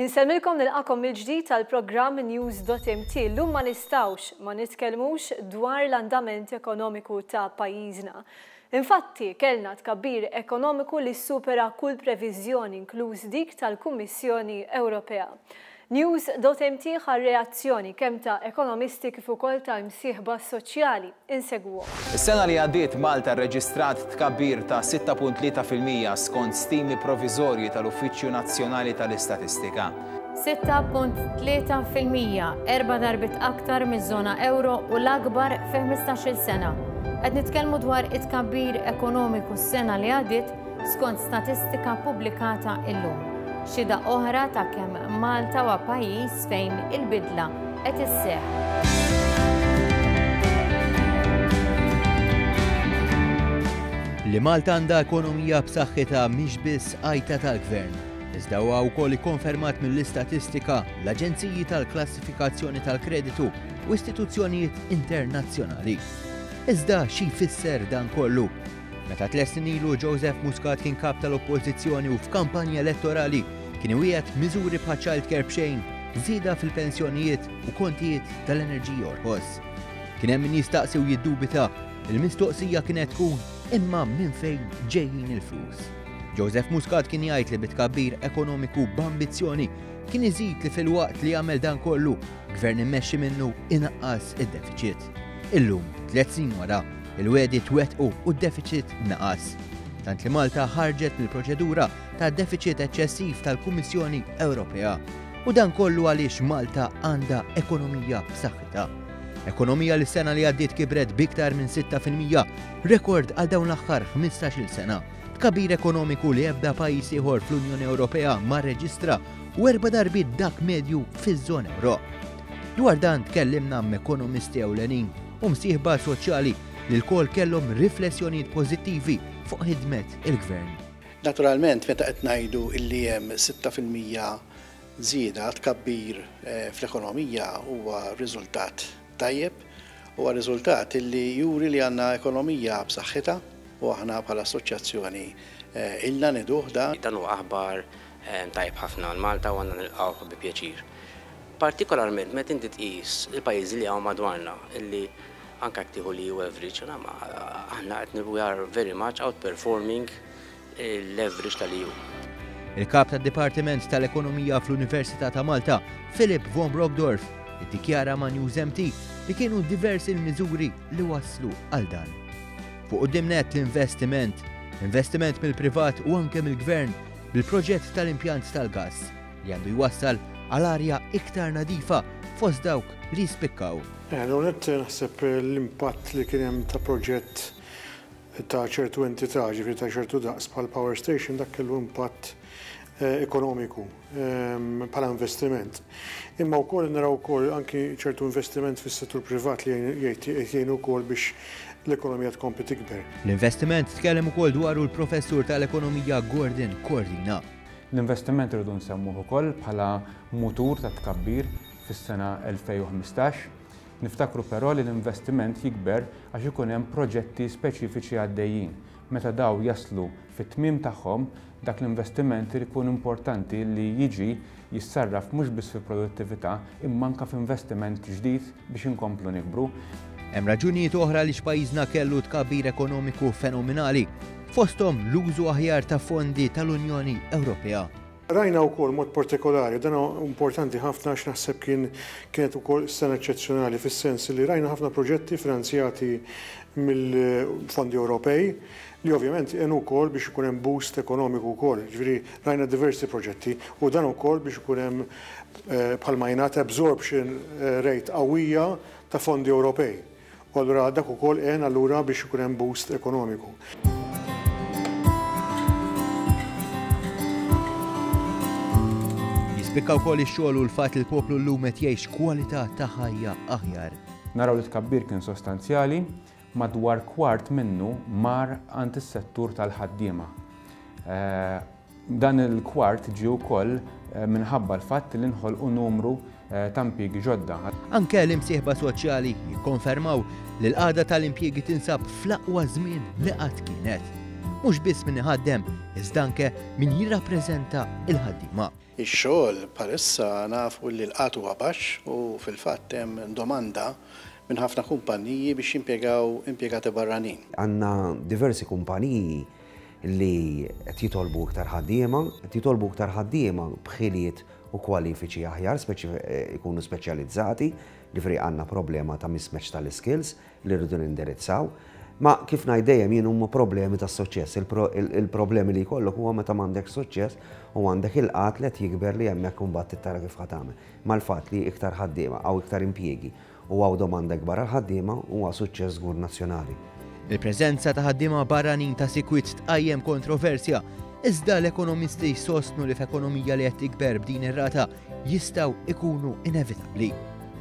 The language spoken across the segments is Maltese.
Insemmilkom nilqakom mill-ġdid tal-programm News.mt. Llum ma nistgħux ma nitkellmux dwar l-andament ekonomiku ta' pajjiżna. Infatti, kellna tkabbir ekonomiku li supera kull previżjoni inkluż dik tal-Kummissjoni Ewropea. News.mt ħar reazzjoni kemm ta' ekonomisti kif ukoll ta' imsieħba soċjali. Insegwuhom. Is-sena li għaddiet Malta rreġistrat tkabbir ta' 6.3% skont stimi proviżorji tal-Uffiċċju Nazzjonali tal-Istatistika. 6.3%, 4 darbit aktar miż-żona euro u l-akbar fi 15-il sena. Qed nitkellmu dwar it-tkabbir ekonomiku s-sena li għaddiet skont statistika pubblikata illum. Xida oħra ta' kemm Malta huwa pajjiż fejn il-bidla qed isseħħ. Li Malta għandha ekonomija b'saħħitha mhix biss għajta tal-Gvern, iżda huwa wkoll ikkonfermat mill-istatistika, l-Aġenziji tal-Klassifikazzjoni tal-Kreditu u istituzzjonijiet internazzjonali. Iżda xi jfisser dan kollu? Meta 3 snin ilu Joseph Muscat kien kap tal-Oppożizzjoni u f'kampanja elettorali kien iwiegħed miżuri bħal childcare b'xejn, żieda fil-pensjonijiet u kontijiet tal-enerġija orħos. Kien hemm min jistaqsi u jiddubita, il-mistoqsija kienet tkun imma minn fejn ġejjin il-flus. Joseph Muscat kien jgħid li bitkabbir ekonomiku b'ambizzjoni kien iżid li fil-waqt li jagħmel dan kollu, gvern immexxi minnu inaqqas id-deficit. Illum, 3 snin wara, il-wedi twettqu u d-deficit naqas. Tant li Malta ħarġet mill-proċedura ta' deficit eċċessiv tal-Kummissjoni Ewropea. U dan kollu għaliex Malta għandha ekonomija b'saħħitha. Ekonomija li s-sena li għaddiet kibret biktar minn 6%, rekord għal dawn l-aħħar 15-il sena. Tkabbir ekonomiku li ebda pajjiż ieħor fl-Unjoni Ewropea ma rreġistra u 4 darbiet dak medju fiż-żona euro. Dwar dan tkellimna m'ekonomisti ewlenin u msieħba soċjali li l-kol kellhom riflessjonijiet pożittivi fuq ħidmet il-Gvern. Naturalment, meta qed ngħidu illi hemm 6% żieda tkabbir fl-ekonomija huwa riżultat tajjeb, huwa riżultat illi juri li għandna ekonomija b'saħħitha u aħna bħala assoċjazzjoni ilna niduh dan. Dan huwa aħbar tajjeb ħafna għal Malta u għandna nilqgħu bi pjaċir. Partikolarment meta inti tqis il-pajjiżi li hawn madwarna illi anke tieħu li average, aħna qed we are very much outperforming l-average tal-EU. Il-kap tad-Dipartiment tal-Ekonomija fl-Università ta' Malta, Philip von Brockdorf, iddikjara ma' News.mt li kienu diversi l-miżuri li waslu għal dan. Fuq qudiemnet l-investiment mill-privat u anke mill-Gvern bil-proġett tal-impjant tal-gass li għandu jwassal għal arja iktar nadifa fost dawk li jispikkaw. L-għonet naħseb l-impatt li kien hemm ta' proġett ta' ċertu entità, ġifieri ta' ċertu daqs bħal Power Station, dak kellu impatt ekonomiku bħala investiment. Imma wkoll naraw wkoll anki ċertu investiment fis-settur privat li jgħinu wkoll biex l-ekonomija tkompli tikber. L-investiment tkellem ukoll dwaru l-professur tal-ekonomija Gordon Cordina. L-investiment irridu nsemmuh ukoll bħala mutur ta' tkabbir fis-sena 2015. Niftakru però li l-investiment jikber għax ikun hemm proġetti speċifiċi għaddejjin. Meta daw jaslu fit-tmiem tagħhom, dak l-investiment ikun importanti li jiġi jissarraf mhux biss fil-produttività imma anke f'investiment ġdid biex inkomplu nikbru. Hemm raġunijiet oħra li x'pajjiżna kellu tkabbir ekonomiku fenomenali, fosthom l-użu aħjar ta' fondi tal-Unjoni Ewropea. Rajna wkoll mod partikolari, dan importanti ħafna għax naħseb kienet ukoll sena eċċezzjonali fis-sens li rajna ħafna proġetti finanzjati mill-fondi Ewropej li ovvjament għenu wkoll biex ikun hemm boost ekonomiku wkoll. Ġifieri rajna diversi proġetti u dan ukoll biex ikun hemm bħalma jingħata absorption rate qawwija ta' fondi Ewropej. U allura dak ukoll għen allura biex ikun hemm boost ekonomiku. Bikkaw wkoll ix-xogħol u l-fatt li l-poplu llum qed jgħix kwalità ta' ħajja aħjar. Naraw li tkabbir kien sostanzjali, madwar kwart minnu mar għand is-settur tal-ħaddiema. Dan il-kwart ġie wkoll minħabba l-fatt li nħolqu numru ta' impjiegi ġodda. Anke l-imsieħba soċjali jikkonfermaw li l-qagħda tal-impjiegi tinsab fl-aqwa żmien li qatt kienet. mhux biss min iħaddem iżda anke min jirrappreżenta il-ħaddiema. Ix-xogħol bħalissa nafu li l-qat huwa baxx u fil-fatt hemm domanda minn ħafna kumpaniji biex jimpjegaw impjegati barranin. Għandna diversi kumpaniji li qed jitolbu iktar ħaddiema b'ħiliet u kwalifiċi aħjar ikunu speċjalizzati, ġifieri għandna problema ta' mismatch tal-skills li rridu nindirizzaw. Ma kif ngħid dejjem jien huma problemi tas suċċess. Il-problemi li jkollok huwa meta m'għandek suċċess u għandek il-qatt li qed jikber li hemmhekk imbagħad tara kif ħadd tagħmel. Mal-fatt li iktar ħaddiema aw iktar impjiegi u għaw domanda kbar għal ħaddiema huwa suċċess żgur nazzjonali. Il-preżenza ta' ħaddiema barranin ta' sikwit tqajjem kontroversja, iżda l-ekonomisti jsostnu li f'ekonomija li qed tikber b'din ir-rata jistgħu ikunu inevitabbli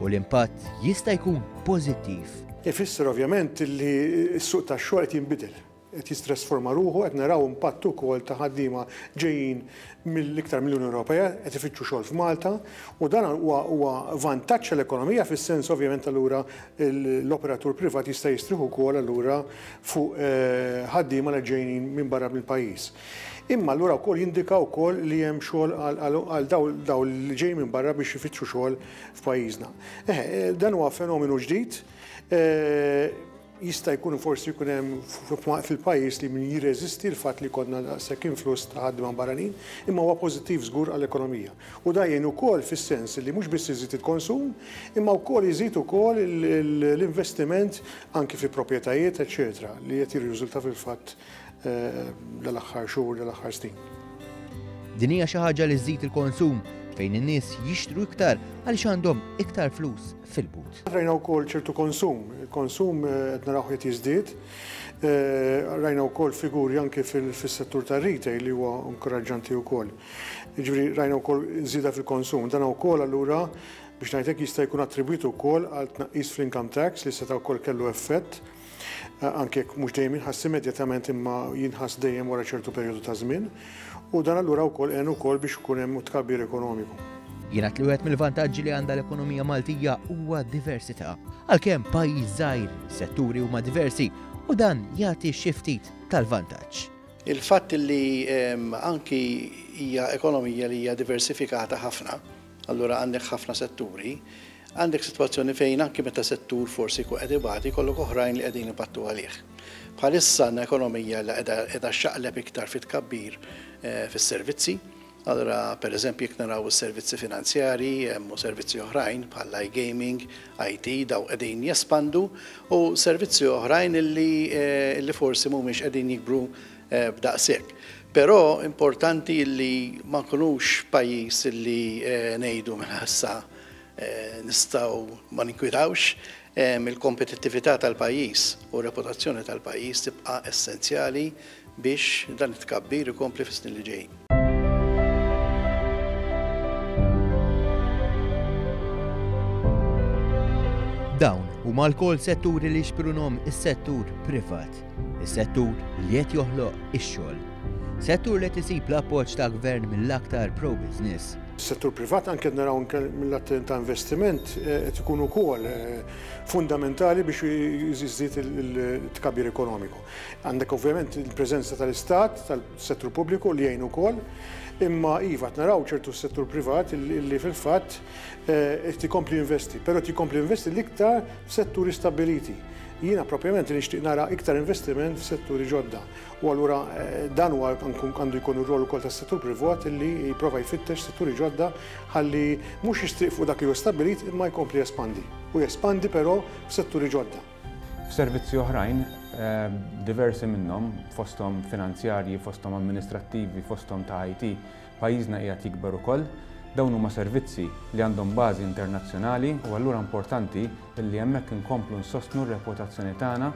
u l-impatt jista' jkun pożittiv. Ifisser ovvjament li s-suq tax-xogħol qed jinbidel, qed jistrasforma ruħu, qed naraw impatt ukoll ta' ħaddiema ġejjin mill-iktar mill-Unjoni Ewropea qed ifittxu xogħol f'Malta u dan huwa vantaġġ l-ekonomija fis-sens ovvjament allura l-operatur privat jista' jistrieħu wkoll allura fuq ħaddiema li ġejjin minn barra mill-pajjiż. Imma allura wkoll jindika wkoll li hemm xogħol għal daw li ġej minn barra biex ifittxu xogħol f'pajjiżna. Dan huwa fenomenu ġdid. Jista' jkun forsi jkun hemm fil-pajjiż li min jirreżisti l-fatt li jkollna daqshekk influss ta' ħaddiema barranin, imma huwa pożittiv żgur għall-ekonomija. U da jgħin ukoll fis-sens li mhux biss iżid il-konsum, imma wkoll iżid ukoll l-investiment anke fi proprjetajiet, eċetera, li qed jirriżulta fil-fatt l-aħħar xhur, l-aħħar snin. Din hija xi ħaġa li żżid il-konsum fejn in-nies jixtru iktar għaliex għandhom iktar flus fil-but. Rajna wkoll ċertu konsum, il-konsum qed naraw qed jiżdied. Rajna wkoll figuri anke fis-settur tar-retail li huwa inkoraġġanti wkoll. Jiġifieri rajna wkoll żieda fil-konsum. Dan wkoll allura biex ngħidlek jista' jkun attribwit ukoll għal tnaqqis fl-income tax li seta' wkoll kellu effett anke mhux dejjem inħass immedjatament imma jinħass dejjem wara ċertu perjodu ta' żmien. U dan allura wkoll għen ukoll biex ikun hemm tkabbir ekonomiku. Jingħad li wieħed mill-vantaġġi li għandha l-ekonomija Maltija huwa diversità. Għalkemm pajjiż żgħir, setturi huma diversi u dan jagħti xi ftit tal-vantaġġ. Il-fatt li anki hija ekonomija li hija diversifikata ħafna, allura għandek ħafna setturi, għandek sitwazzjoni fejn anki meta settur forsi jkun qed ibati kollok oħrajn li qegħdin ibattu għalih. Bħalissa għandna ekonomija li qiegħda xaqleb iktar fit tkabbir fis-servizzi. Allora, per eżempju, jekk naraw is-servizzi finanzjari, hemm servizzi oħrajn bħal iGaming, IT, daw qegħdin jespandu u servizzi oħrajn illi forsi mhumiex qegħdin jikbru b'daqshekk. Però importanti li ma nkunux pajjiż illi ngħidu minn issa nistgħu ma ninkwitawx, il-kompetittività tal-pajjiż u reputazzjoni tal-pajjiż tibqa' essenzjali biex dan it-tkabbir ikompli fis-snin li ġejjin. Dawn huma l-kol setturi li xprunhom is-settur privat, is-settur li qed joħloq ix-xogħol. Settur li tisib l-appoġġ ta' gvern mill-aktar pro-business. Is-settur privat anke naraw mill-att ta' investiment qed ikun ukoll fundamentali biex jiżdied il-tkabbir ekonomiku. Għandek ovvjament il-preżenza tal-Istat, tal-settur pubbliku li jgħin ukoll, imma iva naraw ċertu settur privat li fil-fatt tikompli investi, però tikompli investi l-iktar f'setturi stabiliti. Jiena propjament nixtieq nara iktar investiment f'setturi ġodda. U allura dan huwa għandu jkun ir-rol ukoll tas-settur privat li jipprova jfittex setturi ġodda ħalli mhux jistriq fuq dak li huwa stabbilit imma jkompli jespandi. U jespandi però f'setturi ġodda. F'servizzi oħrajn diversi minnhom fosthom finanzjarji, fosthom amministrattivi, fosthom ta' IT, pajjiżna qiegħed jikber ukoll. Dawn huma servizzi li għandhom bażi internazzjonali u allura importanti li hemmhekk inkomplu nsostnu r-reputazzjoni tagħna.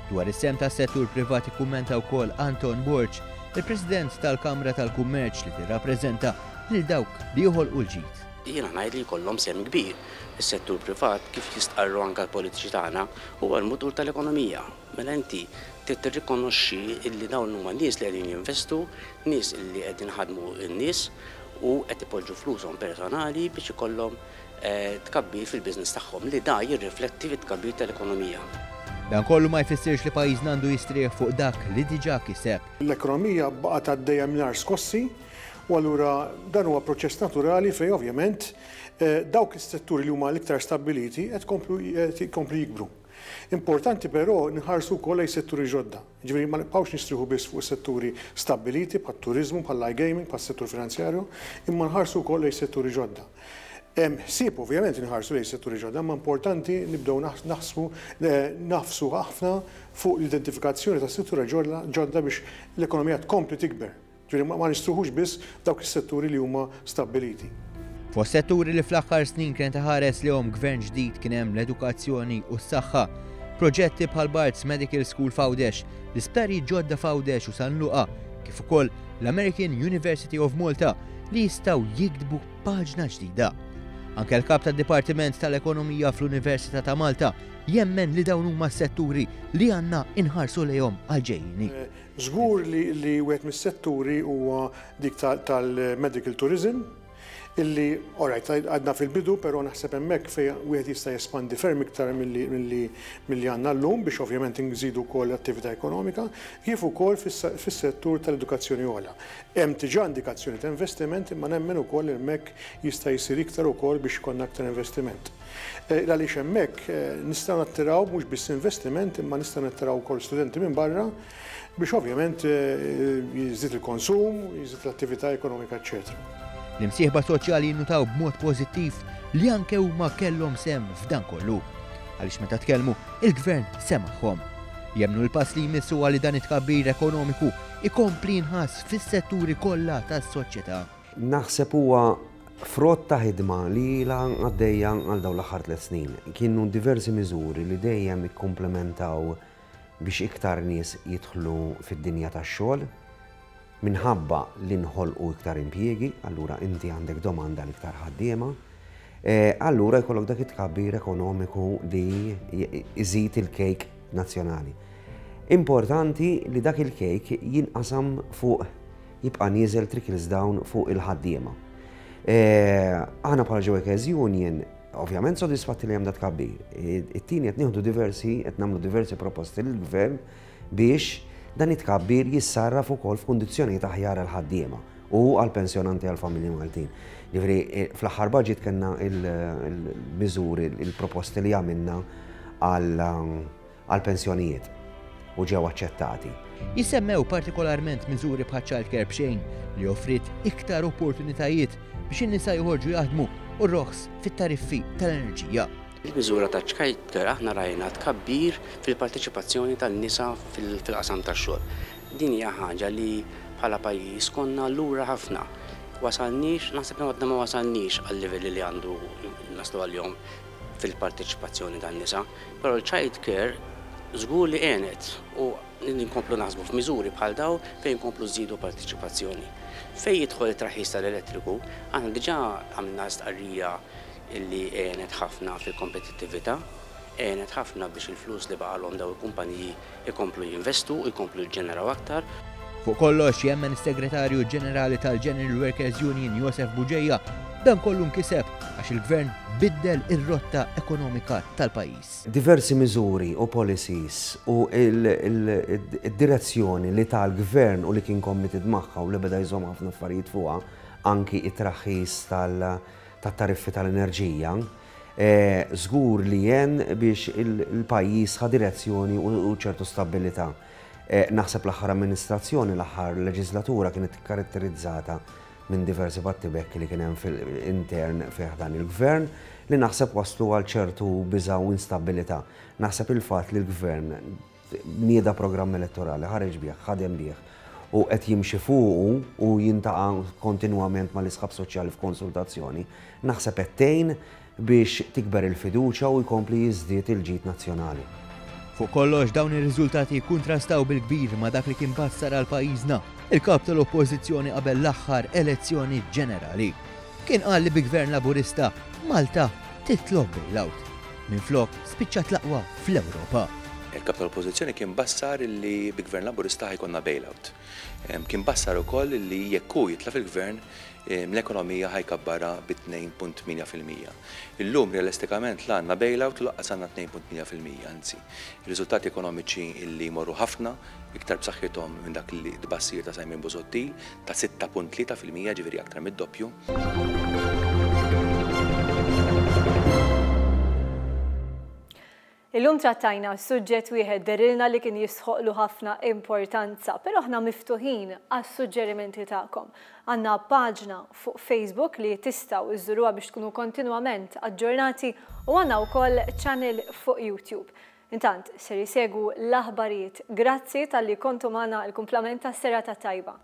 Dwar is-sem tas-settur privat ikkummenta wkoll Anton Borġ, il-President tal-Kamra tal-Kummerċ li tirrappreżenta lil dawk li joħolqu l-ġid. Jiena ngħid li jkollhom sem kbir. Is-settur privat kif jistqarru anke l-politiċi tagħna huwa l-mutur tal-ekonomija. Mela inti tirrikonoxxi li dawn huma nies li qegħdin jinvestu, nies li qegħdin ħadmu n-nies u qed ipoġġu flushom personali biex ikollhom tkabbir fil-business tagħhom li da jirrifletti fit-tkabbir tal-ekonomija. Dan kollu ma jfissirx li pajjiżna għandu jistrieħ fuq dak li diġà kiseb. L-ekonomija baqgħet għaddejja mingħajr skossi u allura dan huwa proċess naturali fejn ovvjament dawk is-setturi li huma l-iktar stabbiliti qed jkomplu jikbru. Importanti però nħarsu wkoll lejn setturi ġodda. Ġifieri ma nibqgħux nistrieħu biss fuq setturi stabbiliti bħat-turiżmu, bħall-iGaming, bħas-settur finanzjarju, imma nħarsu wkoll lejn setturi ġodda. Ħsieb ovvjament nħarsu lejn setturi ġodda, ma importanti nibdew nafsu ħafna fuq l-identifikazzjoni ta' setturi ġodda biex l-ekonomija tkompli tikber. Ġifieri ma nistruħux biss dawk is-setturi li huma stabbiliti. Fost setturi li fl-aħħar snin kien taħares li gvern ġdid kien hemm l-edukazzjoni u s-saħħa. Proġetti bħal Barts Medical School f'Għawdex, l-isptari ġodda f'Għawdex u San Luqa, kif ukoll l-American University of Malta li jistgħu jikdbu paġna ġdida. Anke l-kap tad-Dipartiment tal-Ekonomija fl-Università ta' Malta jemmen li dawn huma setturi li għandna inħarsu lejhom għal-ġejjini. Żgur li wieħed mis-setturi huwa dik tal-medical tourism, illi, għadna fil-bidu, pero naħseb hemmhekk fejn wieħed jista' jespandi ferm iktar milli għandna llum biex ovvjament nżidu wkoll l-attività ekonomika, kif ukoll fis-settur tal-edukazzjoni ogħla. Hemm diġà indikazzjoni ta' investiment imma nemmen ukoll hemmhekk jista' jsir iktar ukoll biex ikollna aktar investiment. Għaliex hemmhekk nistgħu nattiraw mhux biss investiment imma nistgħu nattiraw ukoll studenti minn barra biex ovvjament jiżid il-konsum, jiżid l-attività ekonomika, eċċetera. L-imsieħba soċjali jinnutaw b'mod pożittiv li anke huma kellhom sem f'dan kollu. Għaliex meta tkellmu, il-gvern semagħhom. Jemnu l-pass li jmissu għal dan it-tkabbir ekonomiku ikompli nħass fis-setturi kollha tas-soċjetà. Naħseb huwa frott ta' ħidma li għaddejja għal dawn l-aħħar 3 snin. Kienu diversi miżuri li dejjem ikkomplementaw biex iktar nies jidħlu fid-dinja tax-xogħol. Minħabba li nħolqu iktar impjiegi, allura inti għandek domanda l-iktar ħaddiema, allura jkollok dak it-tkabbir ekonomiku li iżid il-kejk nazzjonali. Importanti li dak il-kejk jinqasam fuq jibqa' nieżel trickles down fuq il-ħaddiema. Aħna bħala Ġewekez Union ovvjament sodisfatti li hemm dat tkabbir. It-tieni qed nieħdu qed nagħmlu diversi proposti lill-gvern biex dan it-tkabbir jissarraf ukoll f'kundizzjonijiet aħjar għall-ħaddiema u għall-pensjonanti għall-familji Maltin. Ġifieri fl-aħħar budget kellna il-miżuri, il-proposti li għamilna għall-pensjonijiet u ġew aċċettati. Jisemmew partikolarment miżuri bħal Child Care b'xejn li offrit iktar opportunitajiet biex in-nisa joħorġu jaħdmu u r-roħs fit-tariffi tal-enerġija. Il-miżura ta' Child Care aħna rajna tkabbir fil-parteċipazzjoni tan-nisa fil-qasam tax-xogħol. Din hija ħaġa li bħala pajjiż konna lura ħafna. Wasalniex, naħseb għadna ma wasalniex għal-livelli li għandu naslu għal-jom fil-parteċipazzjoni tan-nisa, però l-Child Care żgur li għenet u nkomplu naħsbu f'miżuri bħal daw fejn nkomplu żidu parteċipazzjoni. Fejn jidħol it-traħis tal-elettriku, aħna diġà għamilna stqarrija illi għenet ħafna fil-kompetittività, għenet ħafna biex il-flus li baqalhom daw il-kumpaniji ikomplu jinvestu, ikomplu jġeneraw aktar. Fuq kollox jemmen is-Segretarju Ġenerali tal-General Workers Union Josef Buġejja dan kollu nkiseb għax il-Gvern biddel ir-rotta ekonomika tal-pajjiż. Diversi miżuri u policies u il-direzzjoni li tal-Gvern u li kien committed magħha u li beda jżomm ħafna affarijiet fuqha anki it-traħħis tat-tariffi tal-enerġija, żgur li jen biex il-pajjiż ħa direzzjoni u ċertu stabilità. Naħseb l-aħħar amministrazzjoni, l-aħħar leġislatura kienet karatterizzata minn diversi battibekk li kien hemm fil-intern fih dan il-gvern li naħseb waslu għal ċertu biża' u instabilità. Naħseb il-fatt li l-gvern nieda programm elettorali ħareġ bih, ħadem bih u qed jimxi fuqu u jintaqa' kontinwament mal-isħab soċjali f'konsultazzjoni, naħseb qed tgħin biex tikber il-fiduċja u jkompli jiżdied il-ġid nazzjonali. Fuq kollox dawn ir-riżultati kontrastaw bil-kbir ma' dak li kien passar għal pajjiżna il-kap tal-oppożizzjoni qabel l-aħħar elezzjoni ġenerali. Kien qal li bi Gvern Laburista Malta titlob bailout. Minflok spiċċat l-aqwa fl-Ewropa. Il-kap tal-Oppożizzjoni kien bassar li bi-Gvern Laburista ħajkonna bailout. Kien bassar ukoll li jekk hu jitla fil-Gvern l-ekonomija ħajkabbara b'2.8%. Illum realistikament l-għandna bailout u laqqas għandna 2.8%, anzi. Ir-riżultati ekonomiċi li jmorru ħafna iktar b'saħħithom minn dak li tbassir ta' Simon Busuttil ta' 6.3% ġifieri aktar mid-doppju. Illum trattajna suġġett wieħed derilna li kien jisħoqlu ħafna importanza, però aħna miftuħin għas suġġerimenti tagħkom. Għandna paġna fuq Facebook li tistgħu iżuruha biex tkunu kontinwament aġġornati u għandna wkoll channel fuq YouTube. Intant ser jisegwu l-aħbarijiet. Grazzi tal-li kontu magħna l-kumplament tas-serata tajba.